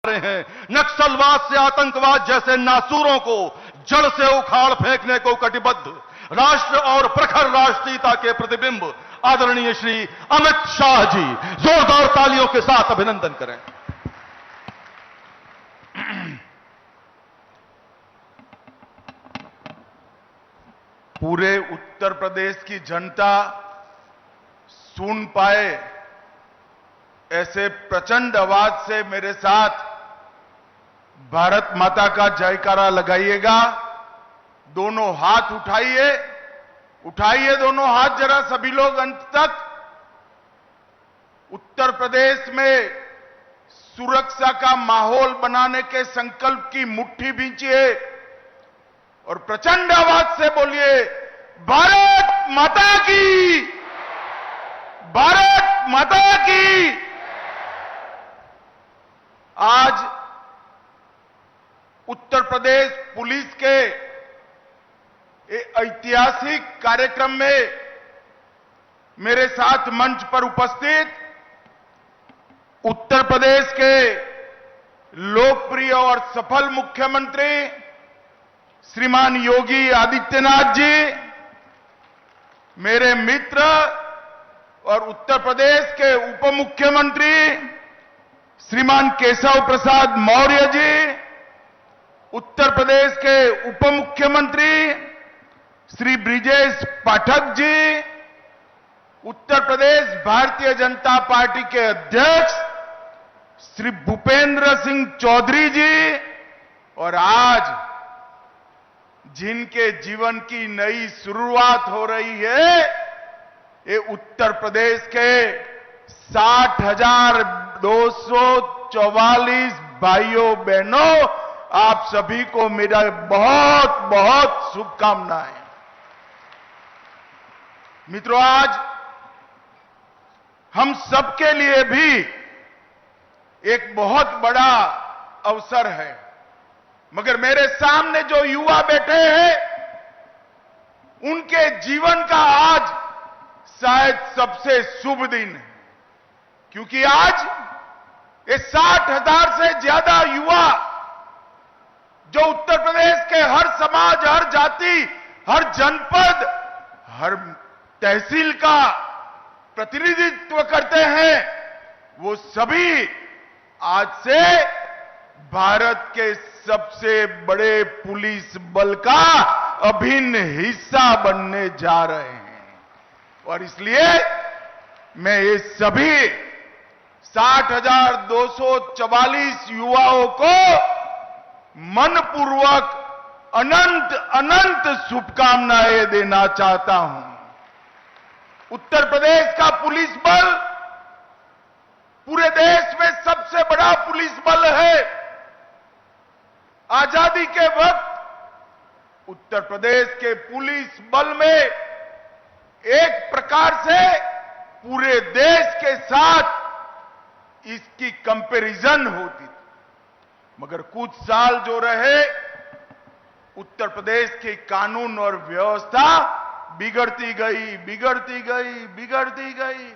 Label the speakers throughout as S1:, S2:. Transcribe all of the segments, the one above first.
S1: रहे हैं। नक्सलवाद से आतंकवाद जैसे नासूरों को जड़ से उखाड़ फेंकने को कटिबद्ध राष्ट्र और प्रखर राष्ट्रीयता के प्रतिबिंब आदरणीय श्री अमित शाह जी, जोरदार तालियों के साथ अभिनंदन करें। पूरे उत्तर प्रदेश की जनता सुन पाए ऐसे प्रचंड आवाज से मेरे साथ भारत माता का जयकारा लगाइएगा। दोनों हाथ उठाइए, उठाइए दोनों हाथ जरा सभी लोग अंत तक। उत्तर प्रदेश में सुरक्षा का माहौल बनाने के संकल्प की मुट्ठी भींचिए और प्रचंड आवाज से बोलिए, भारत माता की, भारत माता की। आज उत्तर प्रदेश पुलिस के ऐतिहासिक कार्यक्रम में मेरे साथ मंच पर उपस्थित उत्तर प्रदेश के लोकप्रिय और सफल मुख्यमंत्री श्रीमान योगी आदित्यनाथ जी, मेरे मित्र और उत्तर प्रदेश के उप मुख्यमंत्री श्रीमान केशव प्रसाद मौर्य जी, उत्तर प्रदेश के उप मुख्यमंत्री श्री ब्रिजेश पाठक जी, उत्तर प्रदेश भारतीय जनता पार्टी के अध्यक्ष श्री भूपेंद्र सिंह चौधरी जी, और आज जिनके जीवन की नई शुरुआत हो रही है, ये उत्तर प्रदेश के 60,244 भाइयों बहनों, आप सभी को मेरा बहुत बहुत शुभकामनाएं। मित्रों, आज हम सबके लिए भी एक बहुत बड़ा अवसर है, मगर मेरे सामने जो युवा बैठे हैं, उनके जीवन का आज शायद सबसे शुभ दिन है, क्योंकि आज ये 60,000 से ज्यादा युवा जो उत्तर प्रदेश के हर समाज, हर जाति, हर जनपद, हर तहसील का प्रतिनिधित्व करते हैं, वो सभी आज से भारत के सबसे बड़े पुलिस बल का अभिन्न हिस्सा बनने जा रहे हैं। और इसलिए मैं ये सभी 60,244 युवाओं को मनपूर्वक अनंत अनंत शुभकामनाएं देना चाहता हूं। उत्तर प्रदेश का पुलिस बल पूरे देश में सबसे बड़ा पुलिस बल है। आजादी के वक्त उत्तर प्रदेश के पुलिस बल में एक प्रकार से पूरे देश के साथ इसकी कंपैरिजन होती थी, मगर कुछ साल जो रहे, उत्तर प्रदेश की कानून और व्यवस्था बिगड़ती गई, बिगड़ती गई, बिगड़ती गई,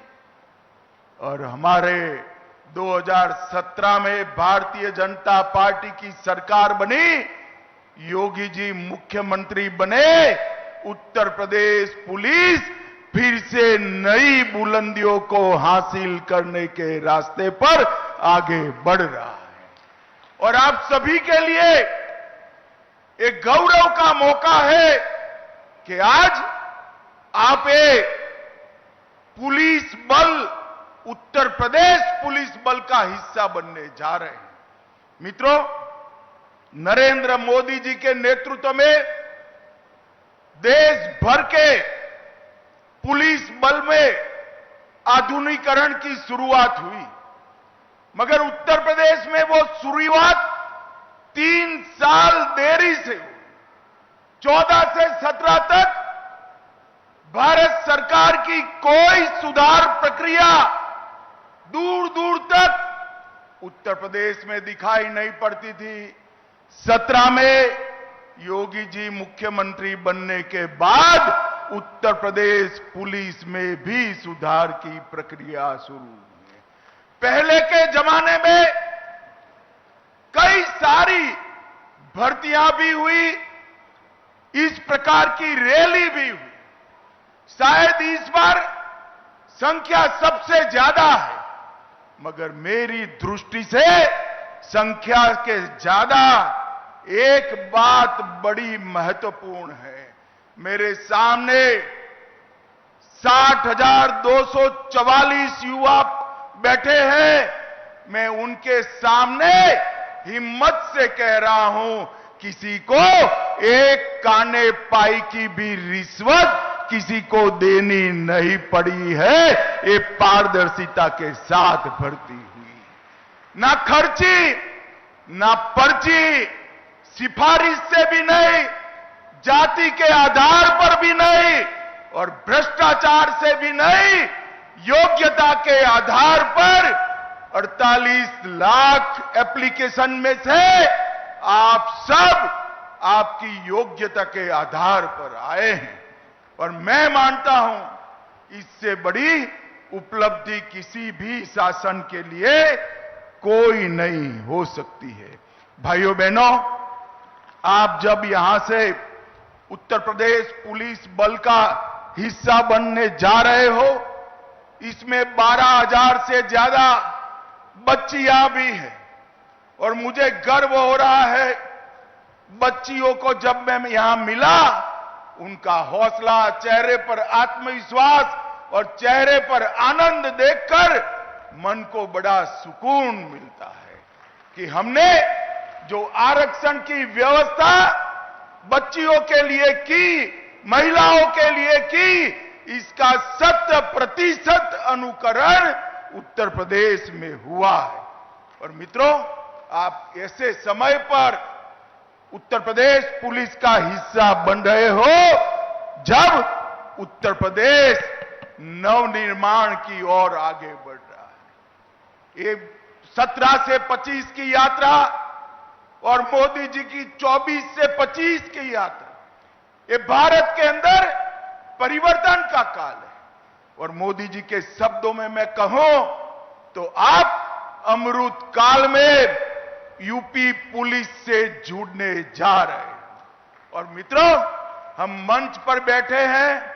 S1: और हमारे 2017 में भारतीय जनता पार्टी की सरकार बनी, योगी जी मुख्यमंत्री बने, उत्तर प्रदेश पुलिस फिर से नई बुलंदियों को हासिल करने के रास्ते पर आगे बढ़ रहा है। और आप सभी के लिए एक गौरव का मौका है कि आज आप एक पुलिस बल, उत्तर प्रदेश पुलिस बल का हिस्सा बनने जा रहे हैं। मित्रों, नरेंद्र मोदी जी के नेतृत्व में देश भर के पुलिस बल में आधुनिकीकरण की शुरुआत हुई, मगर उत्तर प्रदेश में वो शुरुआत 3 साल देरी से हुई। 14 से 17 तक भारत सरकार की कोई सुधार प्रक्रिया दूर दूर तक उत्तर प्रदेश में दिखाई नहीं पड़ती थी। 17 में योगी जी मुख्यमंत्री बनने के बाद उत्तर प्रदेश पुलिस में भी सुधार की प्रक्रिया शुरू हुई। पहले के जमाने में भर्तियां भी हुई, इस प्रकार की रैली भी हुई। शायद इस बार संख्या सबसे ज्यादा है, मगर मेरी दृष्टि से संख्या के ज्यादा एक बात बड़ी महत्वपूर्ण है। मेरे सामने 60,244 युवा बैठे हैं। मैं उनके सामने हिम्मत से कह रहा हूं, किसी को एक काने पाई की भी रिश्वत किसी को देनी नहीं पड़ी है। ये पारदर्शिता के साथ भर्ती हुई, ना खर्ची, ना पर्ची, सिफारिश से भी नहीं, जाति के आधार पर भी नहीं और भ्रष्टाचार से भी नहीं, योग्यता के आधार पर 48 लाख एप्लीकेशन में से आप सब आपकी योग्यता के आधार पर आए हैं और मैं मानता हूं इससे बड़ी उपलब्धि किसी भी शासन के लिए कोई नहीं हो सकती है। भाइयों बहनों, आप जब यहां से उत्तर प्रदेश पुलिस बल का हिस्सा बनने जा रहे हो, इसमें 12,000 से ज्यादा बच्चियां भी हैं और मुझे गर्व हो रहा है। बच्चियों को जब मैं यहां मिला, उनका हौसला, चेहरे पर आत्मविश्वास और चेहरे पर आनंद देखकर मन को बड़ा सुकून मिलता है कि हमने जो आरक्षण की व्यवस्था बच्चियों के लिए की, महिलाओं के लिए की, इसका 100% अनुकरण उत्तर प्रदेश में हुआ है। और मित्रों, आप ऐसे समय पर उत्तर प्रदेश पुलिस का हिस्सा बन रहे हो जब उत्तर प्रदेश नवनिर्माण की ओर आगे बढ़ रहा है। ये 17 से 25 की यात्रा और मोदी जी की 24 से 25 की यात्रा, ये भारत के अंदर परिवर्तन का काल है। और मोदी जी के शब्दों में मैं कहूं तो आप अमृत काल में यूपी पुलिस से जुड़ने जा रहे हैं। और मित्रों, हम मंच पर बैठे हैं,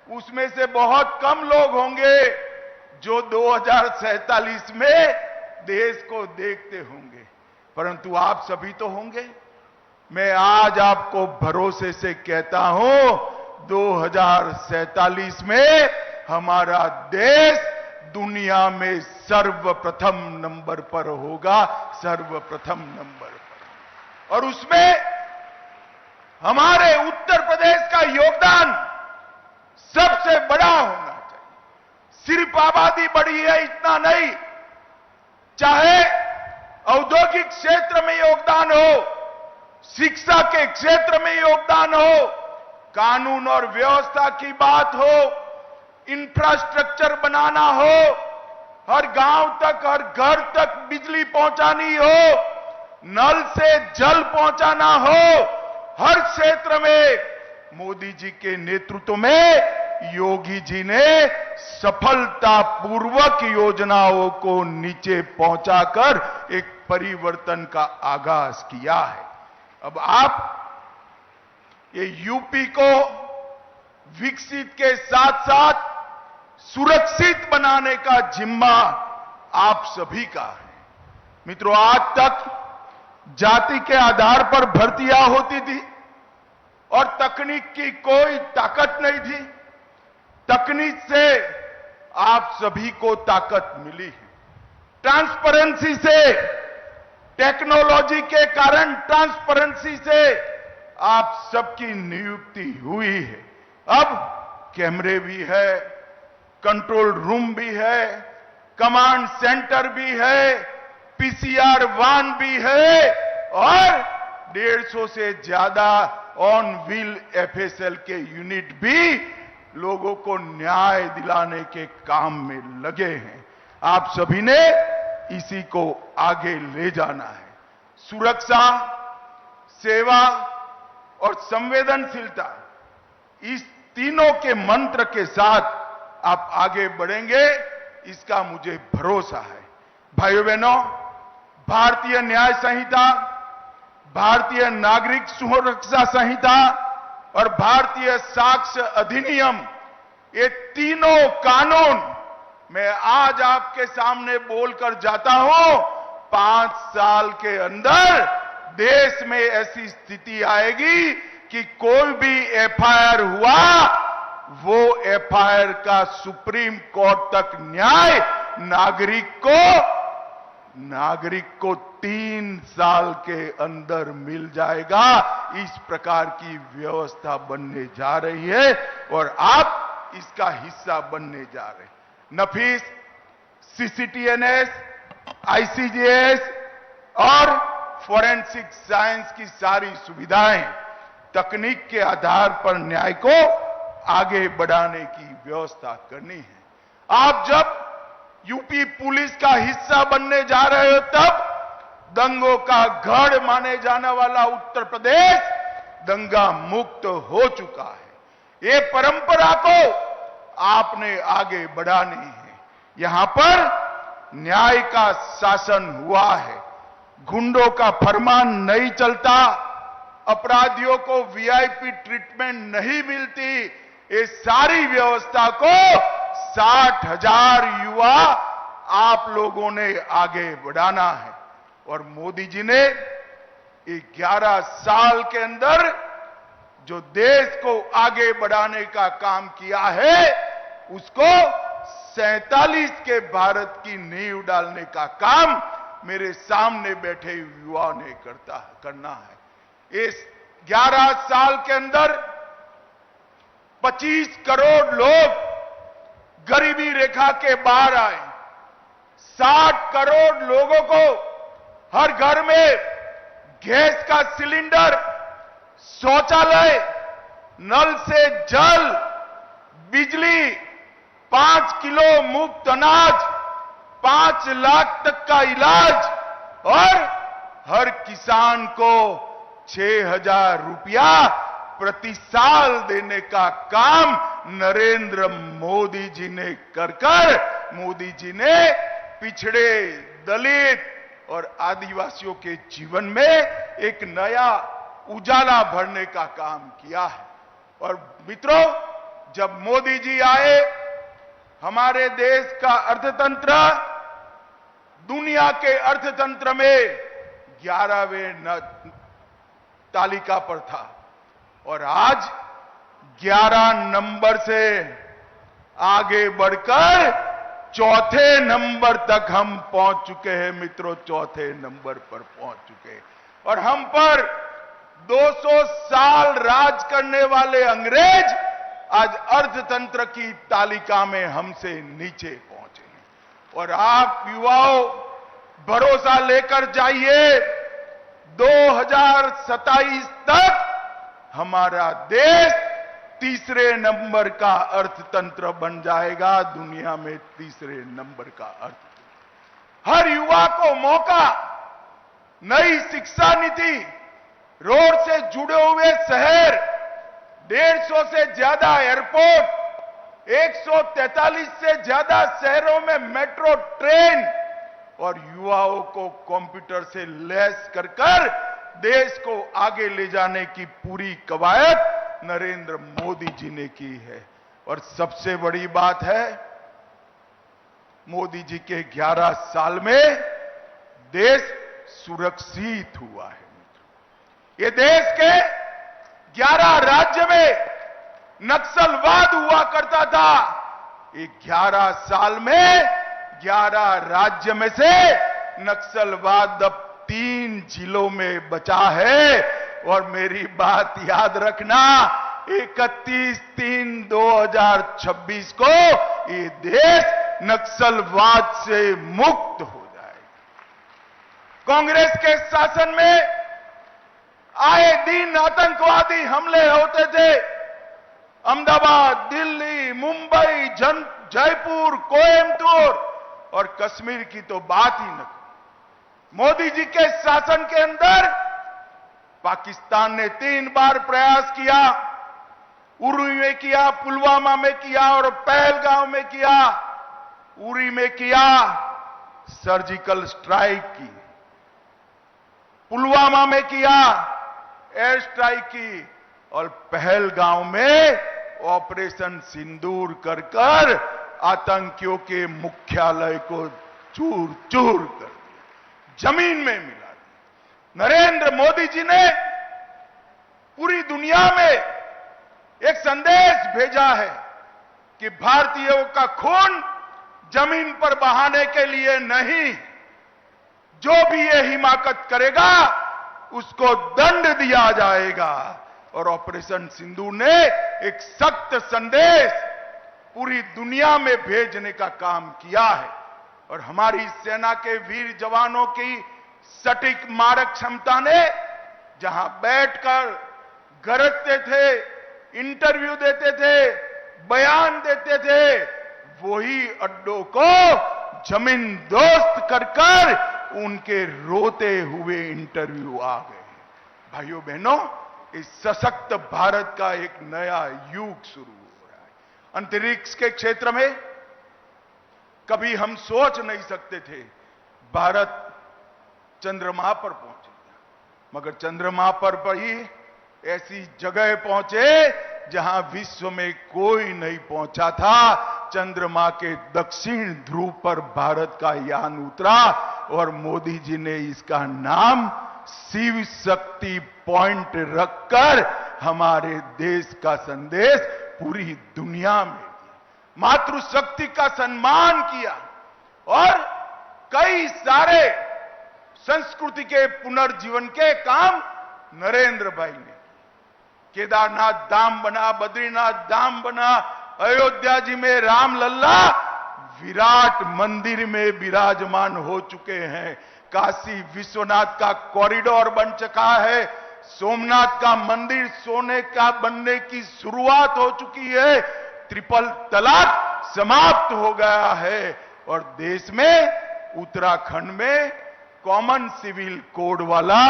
S1: उसमें से बहुत कम लोग होंगे जो 2047 में देश को देखते होंगे, परंतु आप सभी तो होंगे। मैं आज आपको भरोसे से कहता हूं, 2047 में हमारा देश दुनिया में सर्वप्रथम नंबर पर होगा, सर्वप्रथम नंबर पर। और उसमें हमारे उत्तर प्रदेश का योगदान सबसे बड़ा होना चाहिए। सिर्फ आबादी बढ़ी है इतना नहीं, चाहे औद्योगिक क्षेत्र में योगदान हो, शिक्षा के क्षेत्र में योगदान हो, कानून और व्यवस्था की बात हो, इंफ्रास्ट्रक्चर बनाना हो, हर गांव तक, हर घर तक बिजली पहुंचानी हो, नल से जल पहुंचाना हो, हर क्षेत्र में मोदी जी के नेतृत्व में योगी जी ने सफलतापूर्वक योजनाओं को नीचे पहुंचाकर एक परिवर्तन का आगाज किया है। अब आप ये यूपी को विकसित के साथ साथ सुरक्षित बनाने का जिम्मा आप सभी का है। मित्रों, आज तक जाति के आधार पर भर्तियां होती थी और तकनीक की कोई ताकत नहीं थी। तकनीक से आप सभी को ताकत मिली है। ट्रांसपेरेंसी से, टेक्नोलॉजी के कारण ट्रांसपेरेंसी से आप सबकी नियुक्ति हुई है। अब कैमरे भी है, कंट्रोल रूम भी है, कमांड सेंटर भी है, पीसीआर वान भी है और 150 से ज्यादा ऑन व्हील एफएसएल के यूनिट भी लोगों को न्याय दिलाने के काम में लगे हैं। आप सभी ने इसी को आगे ले जाना है। सुरक्षा, सेवा और संवेदनशीलता, इस तीनों के मंत्र के साथ आप आगे बढ़ेंगे, इसका मुझे भरोसा है। भाइयों बहनों, भारतीय न्याय संहिता भारतीय नागरिक सुरक्षा संहिता और भारतीय साक्ष्य अधिनियम, ये तीनों कानून मैं आज आपके सामने बोलकर जाता हूं, 5 साल के अंदर देश में ऐसी स्थिति आएगी कि कोई भी एफआईआर हुआ, वो एफआईआर का सुप्रीम कोर्ट तक न्याय नागरिक को 3 साल के अंदर मिल जाएगा। इस प्रकार की व्यवस्था बनने जा रही है और आप इसका हिस्सा बनने जा रहे हैं। नफीस, सीसीटीएनएस, आईसीजेएस और फोरेंसिक साइंस की सारी सुविधाएं तकनीक के आधार पर न्याय को आगे बढ़ाने की व्यवस्था करनी है। आप जब यूपी पुलिस का हिस्सा बनने जा रहे हो, तब दंगों का गढ़ माने जाने वाला उत्तर प्रदेश दंगा मुक्त हो चुका है। ये परंपरा को आपने आगे बढ़ानी है। यहां पर न्याय का शासन हुआ है, गुंडों का फरमान नहीं चलता, अपराधियों को वीआईपी ट्रीटमेंट नहीं मिलती। ये सारी व्यवस्था को 60,000 युवा आप लोगों ने आगे बढ़ाना है और मोदी जी ने 11 साल के अंदर जो देश को आगे बढ़ाने का काम किया है, उसको 47 के भारत की नींव डालने का काम मेरे सामने बैठे युवाओं ने करना है। इस 11 साल के अंदर 25 करोड़ लोग गरीबी रेखा के बाहर आए, 60 करोड़ लोगों को हर घर में गैस का सिलेंडर, शौचालय, नल से जल, बिजली, 5 किलो मुफ्त अनाज, 5 लाख तक का इलाज और हर किसान को 6,000 रुपया प्रति साल देने का काम नरेंद्र मोदी जी ने मोदी जी ने पिछड़े, दलित और आदिवासियों के जीवन में एक नया उजाला भरने का काम किया है। और मित्रों, जब मोदी जी आए, हमारे देश का अर्थतंत्र दुनिया के अर्थतंत्र में 11वें तालिका पर था और आज 11 नंबर से आगे बढ़कर 4थे नंबर तक हम पहुंच चुके हैं। मित्रों, 4थे नंबर पर पहुंच चुके हैं और हम पर 200 साल राज करने वाले अंग्रेज आज अर्थतंत्र की तालिका में हमसे नीचे पहुंचे हैं। और आप युवाओं भरोसा लेकर जाइए, 2027 तक हमारा देश 3रे नंबर का अर्थतंत्र बन जाएगा, दुनिया में 3रे नंबर का अर्थतंत्र। हर युवा को मौका, नई शिक्षा नीति, रोड से जुड़े हुए शहर, 150 से ज्यादा एयरपोर्ट, 143 से ज्यादा शहरों में मेट्रो ट्रेन और युवाओं को कंप्यूटर से लैस कर देश को आगे ले जाने की पूरी कवायद नरेंद्र मोदी जी ने की है। और सबसे बड़ी बात है, मोदी जी के 11 साल में देश सुरक्षित हुआ है। ये देश के 11 राज्य में नक्सलवाद हुआ करता था, ये 11 साल में 11 राज्य में से नक्सलवाद अब 3 जिलों में बचा है। और मेरी बात याद रखना, 31/3/2026 को ये देश नक्सलवाद से मुक्त हो जाएगा। कांग्रेस के शासन में आए दिन आतंकवादी हमले होते थे। अहमदाबाद, दिल्ली, मुंबई, जयपुर, कोयम्बटूर और कश्मीर की तो बात ही न। मोदी जी के शासन के अंदर पाकिस्तान ने 3 बार प्रयास किया, उरी में किया, पुलवामा में किया और पहलगांव में किया। उरी में किया, सर्जिकल स्ट्राइक की। पुलवामा में किया, एयर स्ट्राइक की, और पहलगांव में ऑपरेशन सिंदूर कर कर आतंकियों के मुख्यालय को चूर चूर कर दिया, जमीन में मिला दिया। नरेंद्र मोदी जी ने पूरी दुनिया में एक संदेश भेजा है कि भारतीयों का खून जमीन पर बहाने के लिए नहीं, जो भी ये हिमाकत करेगा उसको दंड दिया जाएगा। और ऑपरेशन सिंदूर ने एक सख्त संदेश पूरी दुनिया में भेजने का काम किया है। और हमारी सेना के वीर जवानों की सटीक मारक क्षमता ने जहां बैठकर गरजते थे, इंटरव्यू देते थे, बयान देते थे, वही अड्डों को जमीन दोस्त कर कर उनके रोते हुए इंटरव्यू आ गए। भाइयों बहनों, इस सशक्त भारत का एक नया युग शुरू हो रहा है। अंतरिक्ष के क्षेत्र में कभी हम सोच नहीं सकते थे भारत चंद्रमा पर पहुंचेगा, मगर चंद्रमा पर ही ऐसी जगह पहुंचे जहां विश्व में कोई नहीं पहुंचा था। चंद्रमा के दक्षिण ध्रुव पर भारत का यान उतरा और मोदी जी ने इसका नाम शिव शक्ति पॉइंट रखकर हमारे देश का संदेश पूरी दुनिया में दिया, मातृशक्ति का सम्मान किया और कई सारे संस्कृति के पुनर्जीवन के काम नरेंद्र भाई ने। केदारनाथ धाम बना, बद्रीनाथ धाम बना, अयोध्या जी में राम लल्ला विराट मंदिर में विराजमान हो चुके हैं, काशी विश्वनाथ का कॉरिडोर बन चुका है, सोमनाथ का मंदिर सोने का बनने की शुरुआत हो चुकी है, ट्रिपल तलाक समाप्त हो गया है और देश में उत्तराखंड में कॉमन सिविल कोड वाला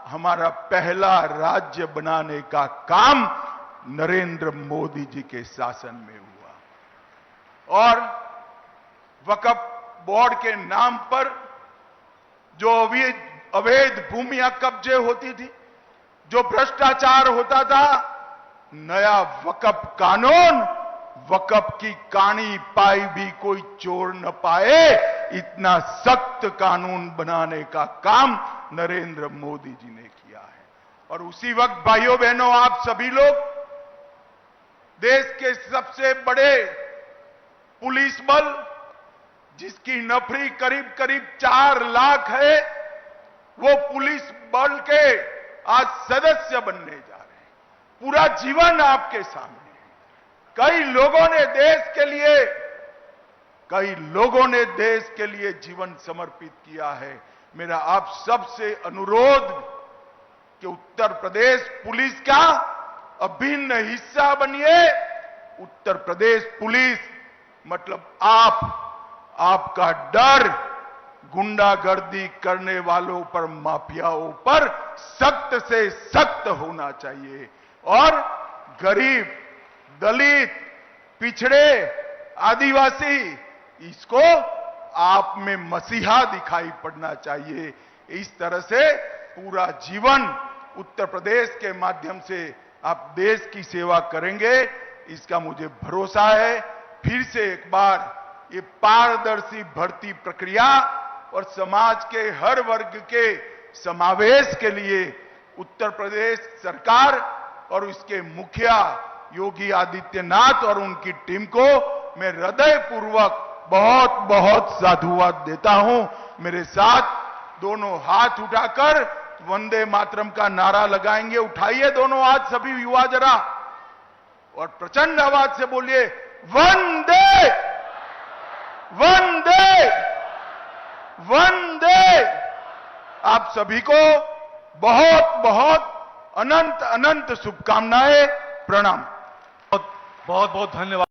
S1: हमारा पहला राज्य बनाने का काम नरेंद्र मोदी जी के शासन में हुआ। और वक्फ बोर्ड के नाम पर जो अवैध भूमियां कब्जे होती थी, जो भ्रष्टाचार होता था, नया वक्फ कानून, वक्फ की कानी पाई भी कोई चोर न पाए, इतना सख्त कानून बनाने का काम नरेंद्र मोदी जी ने किया है। और उसी वक्त भाइयों बहनों, आप सभी लोग देश के सबसे बड़े पुलिस बल, जिसकी नफरी करीब करीब 4 लाख है, वो पुलिस बल के आज सदस्य बनने जा रहे हैं। पूरा जीवन आपके सामने है। कई लोगों ने देश के लिए जीवन समर्पित किया है। मेरा आप सबसे अनुरोध कि उत्तर प्रदेश पुलिस का अभिन्न हिस्सा बनिए। उत्तर प्रदेश पुलिस मतलब आपका डर गुंडागर्दी करने वालों पर, माफियाओं पर सख्त से सख्त होना चाहिए और गरीब, दलित, पिछड़े, आदिवासी, इसको आप में मसीहा दिखाई पड़ना चाहिए। इस तरह से पूरा जीवन उत्तर प्रदेश के माध्यम से आप देश की सेवा करेंगे, इसका मुझे भरोसा है। फिर से एक बार ये पारदर्शी भर्ती प्रक्रिया और समाज के हर वर्ग के समावेश के लिए उत्तर प्रदेश सरकार और उसके मुखिया योगी आदित्यनाथ और उनकी टीम को मैं हृदयपूर्वक बहुत बहुत साधुवाद देता हूं। मेरे साथ दोनों हाथ उठाकर वंदे मातरम का नारा लगाएंगे। उठाइए दोनों हाथ सभी युवा जरा और प्रचंड आवाज से बोलिए, वंदे वंदे वंदे। आप सभी को बहुत बहुत अनंत अनंत शुभकामनाएं, प्रणाम।
S2: बहुत बहुत धन्यवाद।